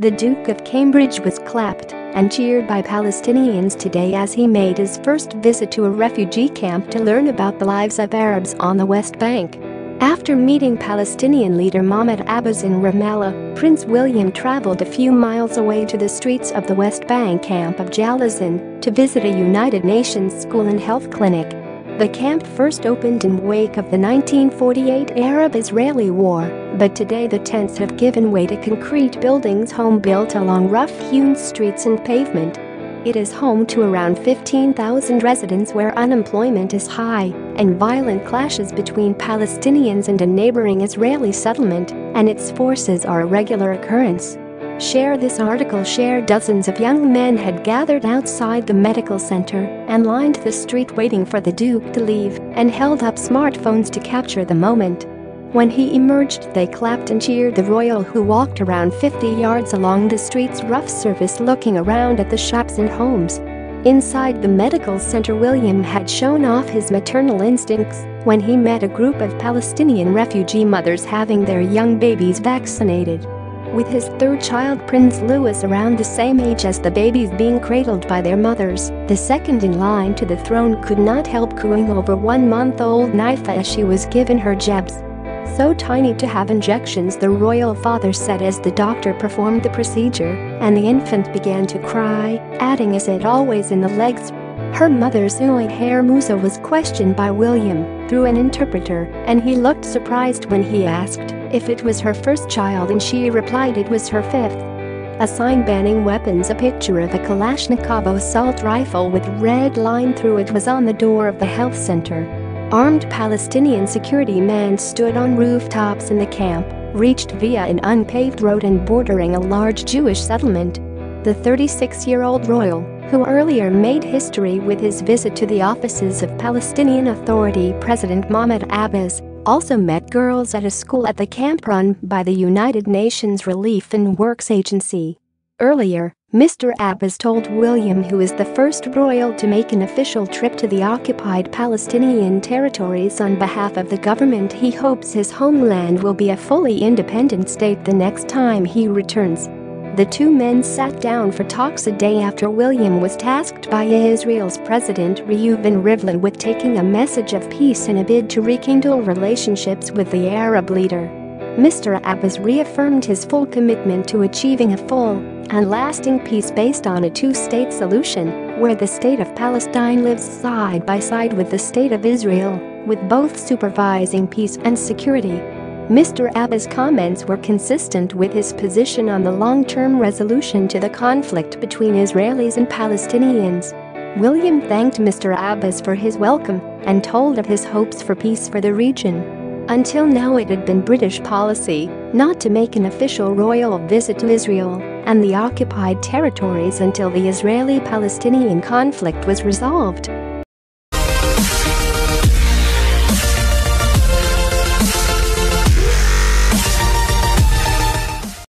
The Duke of Cambridge was clapped and cheered by Palestinians today as he made his first visit to a refugee camp to learn about the lives of Arabs on the West Bank. After meeting Palestinian leader Mahmoud Abbas in Ramallah, Prince William traveled a few miles away to the streets of the West Bank camp of Jalazin to visit a United Nations school and health clinic. The camp first opened in wake of the 1948 Arab-Israeli War, but today the tents have given way to concrete buildings home-built along rough-hewn streets and pavement. It is home to around 15,000 residents where unemployment is high and violent clashes between Palestinians and a neighboring Israeli settlement and its forces are a regular occurrence. Share this article. Dozens of young men had gathered outside the medical center and lined the street waiting for the Duke to leave and held up smartphones to capture the moment. When he emerged, they clapped and cheered the royal, who walked around 50 yards along the street's rough surface looking around at the shops and homes. Inside the medical center, William had shown off his maternal instincts when he met a group of Palestinian refugee mothers having their young babies vaccinated. With his third child, Prince Louis, around the same age as the babies being cradled by their mothers, the second in line to the throne could not help cooing over 1-month-old Naifa as she was given her jabs. "So tiny to have injections," the royal father said as the doctor performed the procedure, and the infant began to cry, adding, "Is it always in the legs?" Her mother, Zuhair Musa, was questioned by William through an interpreter, and he looked surprised when he asked if it was her first child, and she replied it was her fifth. A sign banning weapons, a picture of a Kalashnikov assault rifle with red line through it, was on the door of the health center. Armed Palestinian security men stood on rooftops in the camp, reached via an unpaved road and bordering a large Jewish settlement. The 36-year-old royal, who earlier made history with his visit to the offices of Palestinian Authority President Mahmoud Abbas, also met girls at a school at the camp run by the United Nations Relief and Works Agency. Earlier, Mr. Abbas told William, who is the first royal to make an official trip to the occupied Palestinian territories on behalf of the government, he hopes his homeland will be a fully independent state the next time he returns. The two men sat down for talks a day after William was tasked by Israel's President Reuven Rivlin with taking a message of peace in a bid to rekindle relationships with the Arab leader. Mr. Abbas reaffirmed his full commitment to achieving a full and lasting peace based on a two-state solution, where the state of Palestine lives side by side with the state of Israel, with both supervising peace and security. Mr. Abbas' comments were consistent with his position on the long-term resolution to the conflict between Israelis and Palestinians. William thanked Mr. Abbas for his welcome and told of his hopes for peace for the region. Until now, it had been British policy not to make an official royal visit to Israel and the occupied territories until the Israeli-Palestinian conflict was resolved.